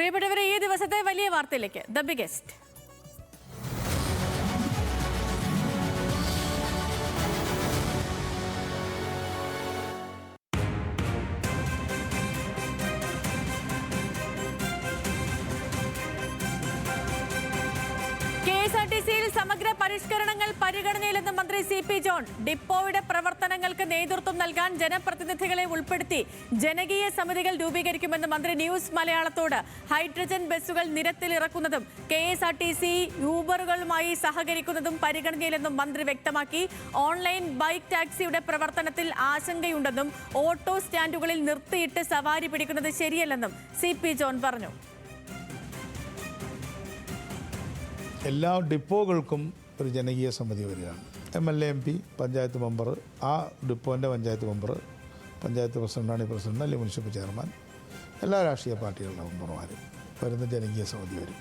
പ്രിയപ്പെട്ടവരെ, ഈ ദിവസത്തെ വലിയ വാർത്തയിലേക്ക് ദ ബിഗസ്റ്റ്. KSRTCയിൽ സമഗ്ര പരിഷ്കരണങ്ങൾ പരിഗണനയിലെന്ന് മന്ത്രി CP ജോൺ. ഡിപ്പോയുടെ പ്രവർത്തനങ്ങൾക്ക് നേതൃത്വം നൽകാൻ ജനപ്രതിനിധികളെ ഉൾപ്പെടുത്തി ജനകീയ സമിതികൾ രൂപീകരിക്കുമെന്ന് മന്ത്രി ന്യൂസ് മലയാളത്തോട്. ഹൈഡ്രജൻ ബസ്സുകൾ നിരത്തിലിറക്കുന്നതും KSRTC യൂബറുകളുമായി സഹകരിക്കുന്നതും പരിഗണനയിലെന്നും മന്ത്രി വ്യക്തമാക്കി. ഓൺലൈൻ ബൈക്ക് ടാക്സിയുടെ പ്രവർത്തനത്തിൽ ആശങ്കയുണ്ടെന്നും ഓട്ടോ സ്റ്റാൻഡുകളിൽ നിർത്തിയിട്ട് സവാരി പിടിക്കുന്നത് ശരിയല്ലെന്നും CP ജോൺ പറഞ്ഞു. എല്ലാ ഡിപ്പോകൾക്കും ഒരു ജനകീയ സമിതി വരികയാണ്. MLA MP, പഞ്ചായത്ത് മെമ്പർ, ആ ഡിപ്പോൻ്റെ പഞ്ചായത്ത് മെമ്പർ, പഞ്ചായത്ത് പ്രസിഡന്റാണ് പ്രസിഡന്റ്, അല്ലെങ്കിൽ മുനിസിപ്പൽ ചെയർമാൻ, എല്ലാ രാഷ്ട്രീയ പാർട്ടികളുടെ മെമ്പർമാർ വരുന്ന ജനകീയ സമിതി വരും.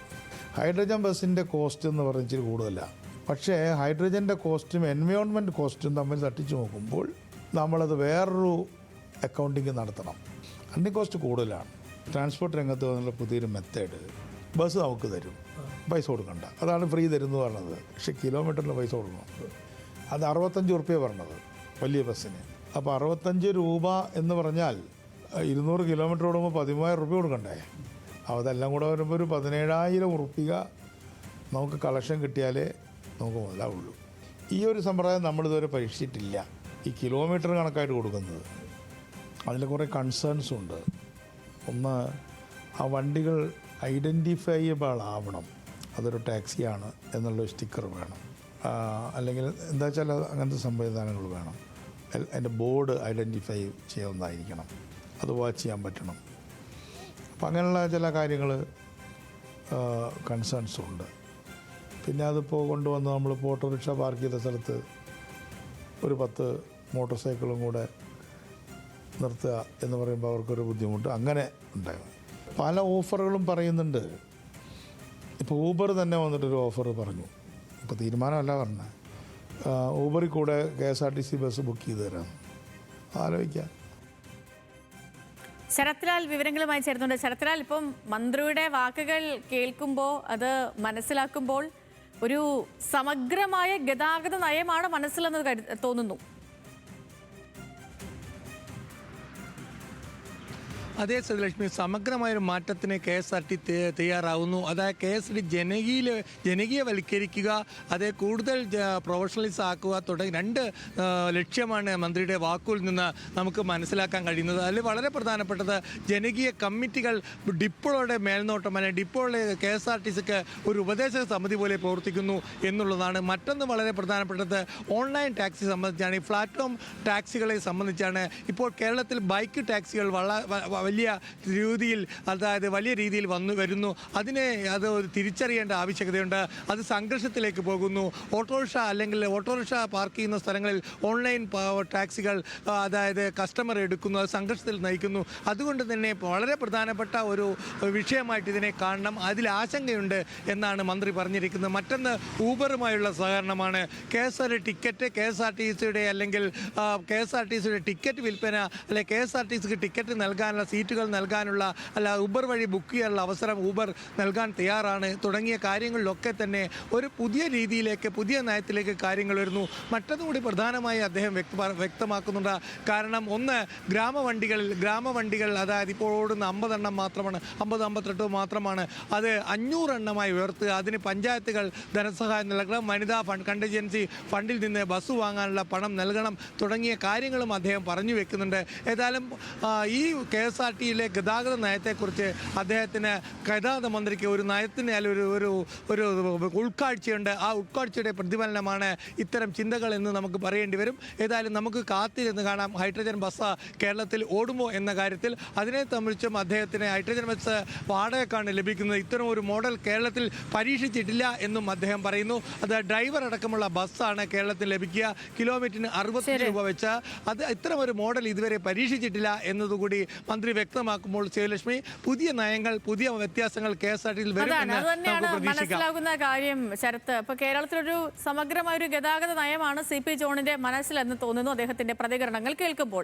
ഹൈഡ്രജൻ ബസ്സിൻ്റെ കോസ്റ്റ് എന്ന് പറഞ്ഞിട്ട് കൂടുതലാണ്. പക്ഷേ ഹൈഡ്രജൻ്റെ കോസ്റ്റും എൻവയോൺമെൻറ്റ് കോസ്റ്റും തമ്മിൽ തട്ടിച്ചു നോക്കുമ്പോൾ നമ്മളത് വേറൊരു അക്കൗണ്ടിങ് നടത്തണം. റണ്ണിങ് കോസ്റ്റ് കൂടുതലാണ്. ട്രാൻസ്പോർട്ട് രംഗത്ത് വന്നുള്ള പുതിയൊരു മെത്തേഡ്, ബസ് നമുക്ക് തരും, പൈസ കൊടുക്കണ്ട, അതാണ് ഫ്രീ തരുന്നു പറഞ്ഞത്. പക്ഷേ കിലോമീറ്ററിന് പൈസ കൊടുക്കണം. അത് 65 റുപ്യ പറഞ്ഞത് വലിയ ബസ്സിന്. അപ്പോൾ 65 രൂപ എന്ന് പറഞ്ഞാൽ 200 കിലോമീറ്റർ ഓടുമ്പോൾ 13,000 റുപ്യ കൊടുക്കണ്ടേ? അതെല്ലാം കൂടെ വരുമ്പോൾ ഒരു 17,000 റുപ്യ നമുക്ക് കളക്ഷൻ കിട്ടിയാലേ നമുക്ക് മുതലാവുള്ളൂ. ഈ ഒരു സമ്പ്രദായം നമ്മളിതുവരെ പരീക്ഷിച്ചിട്ടില്ല. ഈ കിലോമീറ്റർ കണക്കായിട്ട് കൊടുക്കുന്നത് അതിൽ കുറേ കൺസേൺസും ഉണ്ട്. ഒന്ന്, ആ വണ്ടികൾ ഐഡൻറ്റിഫയബിൾ ആവണം. അതൊരു ടാക്സിയാണ് എന്നുള്ള സ്റ്റിക്കർ വേണം. അല്ലെങ്കിൽ എന്താ വെച്ചാൽ അങ്ങനത്തെ സംവിധാനങ്ങൾ വേണം. അതിൻ്റെ ബോർഡ് ഐഡൻറ്റിഫൈ ചെയ്യാവുന്നതായിരിക്കണം. അത് വാച്ച് ചെയ്യാൻ പറ്റണം. അപ്പം അങ്ങനെയുള്ള ചില കാര്യങ്ങൾ കൺസേൺസും ഉണ്ട്. പിന്നെ അതിപ്പോൾ കൊണ്ടുവന്ന് നമ്മളിപ്പോൾ ഓട്ടോറിക്ഷ പാർക്ക് ചെയ്ത സ്ഥലത്ത് ഒരു 10 മോട്ടോർ സൈക്കിളും കൂടെ നിർത്തുക എന്ന് പറയുമ്പോൾ അവർക്കൊരു ബുദ്ധിമുട്ട് അങ്ങനെ ഉണ്ടാകും. പല ഓഫറുകളും പറയുന്നുണ്ട്. ഇപ്പോൾ ഊബർ തന്നെ വന്നിട്ടൊരു ഓഫർ പറഞ്ഞു. ഇപ്പോൾ തീരുമാനമല്ല പറഞ്ഞത്, ഊബറിൽ കൂടെ KSRTC ബസ് ബുക്ക് ചെയ്ത് തരാം. ആലോചിക്കാം. ശരത്ലാൽ വിവരങ്ങളുമായി ചേർന്നുണ്ട്. ശരത്ലാൽ, ഇപ്പം മന്ത്രിയുടെ വാക്കുകൾ കേൾക്കുമ്പോൾ, അത് മനസ്സിലാക്കുമ്പോൾ ഒരു സമഗ്രമായ ഗതാഗത നയമാണ് മനസ്സിലെന്ന് തോന്നുന്നു. അതേ സത്യലക്ഷ്മി, സമഗ്രമായൊരു മാറ്റത്തിന് KSRTC തയ്യാറാവുന്നു. അതായത് KSRTC ജനകീയവൽക്കരിക്കുക, അതേ കൂടുതൽ പ്രൊഫഷണലിസം ആക്കുക തുടങ്ങി 2 ലക്ഷ്യമാണ് മന്ത്രിയുടെ വാക്കുകളിൽ നിന്ന് നമുക്ക് മനസ്സിലാക്കാൻ കഴിയുന്നത്. അതിൽ വളരെ പ്രധാനപ്പെട്ടത് ജനകീയ കമ്മിറ്റികൾ ഡിപ്പോകളുടെ മേൽനോട്ടം, അല്ലെങ്കിൽ ഡിപ്പോകളുടെ KSRTCക്ക് ഒരു ഉപദേശക സമിതി പോലെ പ്രവർത്തിക്കുന്നു എന്നുള്ളതാണ്. മറ്റൊന്ന് വളരെ പ്രധാനപ്പെട്ടത് ഓൺലൈൻ ടാക്സി സംബന്ധിച്ചാണ്. ഈ പ്ലാറ്റ്ഫോം ടാക്സികളെ സംബന്ധിച്ചാണ്. ഇപ്പോൾ കേരളത്തിൽ ബൈക്ക് ടാക്സികൾ വലിയ രീതിയിൽ വരുന്നു. അത് തിരിച്ചറിയേണ്ട ആവശ്യകതയുണ്ട്. അത് സംഘർഷത്തിലേക്ക് പോകുന്നു. ഓട്ടോറിക്ഷ പാർക്ക് ചെയ്യുന്ന സ്ഥലങ്ങളിൽ ഓൺലൈൻ ടാക്സികൾ കസ്റ്റമർ എടുക്കുന്നു. അത് സംഘർഷത്തിൽ നയിക്കുന്നു. അതുകൊണ്ട് തന്നെ വളരെ പ്രധാനപ്പെട്ട ഒരു വിഷയമായിട്ട് ഇതിനെ കാണണം. അതിൽ ആശങ്കയുണ്ട് എന്നാണ് മന്ത്രി പറഞ്ഞിരിക്കുന്നത്. മറ്റൊന്ന് ഊബറുമായുള്ള സഹകരണമാണ്. KSRTCയുടെ അല്ലെങ്കിൽ KSRTCയുടെ ടിക്കറ്റ് വിൽപ്പന, അല്ലെങ്കിൽ KSRTCക്ക് ടിക്കറ്റ് നൽകാനുള്ള സീറ്റുകൾ നൽകാനുള്ള, ഊബർ വഴി ബുക്ക് ചെയ്യാനുള്ള അവസരം ഊബർ നൽകാൻ തയ്യാറാണ്. തുടങ്ങിയ കാര്യങ്ങളിലൊക്കെ തന്നെ ഒരു പുതിയ രീതിയിലേക്ക്, പുതിയ നയത്തിലേക്ക് കാര്യങ്ങൾ വരുന്നു. മറ്റൊന്നുകൂടി പ്രധാനമായി അദ്ദേഹം വ്യക്തമാക്കുന്നുണ്ട്. കാരണം ഒന്ന്, ഗ്രാമവണ്ടികൾ അതായത് ഇപ്പോൾ ഓടുന്ന 50 എണ്ണം മാത്രമാണ്, 58 മാത്രമാണ്. അത് 500 എണ്ണമായി ഉയർത്തുക. അതിന് പഞ്ചായത്തുകൾ ധനസഹായം നൽകണം. വനിതാ കണ്ടിജൻസി ഫണ്ടിൽ നിന്ന് ബസ് വാങ്ങാനുള്ള പണം നൽകണം. തുടങ്ങിയ കാര്യങ്ങളും അദ്ദേഹം പറഞ്ഞു വെക്കുന്നുണ്ട്. ഏതായാലും ഈ KSRTCയിലെ ഗതാഗത നയത്തെക്കുറിച്ച് അദ്ദേഹത്തിന് ഗതാഗത മന്ത്രിക്ക് ഒരു നയത്തിന് ഒരു ഉൾക്കാഴ്ചയുണ്ട്. ആ ഉൾക്കാഴ്ചയുടെ പ്രതിഫലനമാണ് ഇത്തരം ചിന്തകൾ എന്ന് നമുക്ക് പറയേണ്ടി വരും. ഏതായാലും നമുക്ക് കാത്തിരുന്ന് കാണാം ഹൈഡ്രജൻ ബസ് കേരളത്തിൽ ഓടുമോ എന്ന കാര്യത്തിൽ. അതിനെ സംബന്ധിച്ചും അദ്ദേഹത്തിന് ഹൈഡ്രജൻ ബസ് വാടകയ്ക്കാണ് ലഭിക്കുന്നത്. ഇത്തരം ഒരു മോഡൽ കേരളത്തിൽ പരീക്ഷിച്ചിട്ടില്ല എന്നും അദ്ദേഹം പറയുന്നു. അത് ഡ്രൈവർ അടക്കമുള്ള ബസ്സാണ് കേരളത്തിൽ ലഭിക്കുക. കിലോമീറ്ററിന് 60 രൂപ വെച്ച്. ഇത്തരം ഒരു മോഡൽ ഇതുവരെ പരീക്ഷിച്ചിട്ടില്ല എന്നതുകൂടി മന്ത്രി വ്യക്തമാക്കുമ്പോൾ ശ്രീലക്ഷ്മി, പുതിയ നയങ്ങൾ, പുതിയ വ്യത്യാസങ്ങൾ KSRTCയിൽ വരുമെന്ന് നമുക്ക് മനസ്സിലാകുന്ന കാര്യം. ശരത്ത്, ഇപ്പൊ കേരളത്തിലൊരു സമഗ്രമായ ഒരു ഗതാഗത നയമാണ് CP ജോണിന്റെ മനസ്സിലെന്ന് തോന്നുന്നു അദ്ദേഹത്തിന്റെ പ്രതികരണങ്ങൾ കേൾക്കുമ്പോൾ.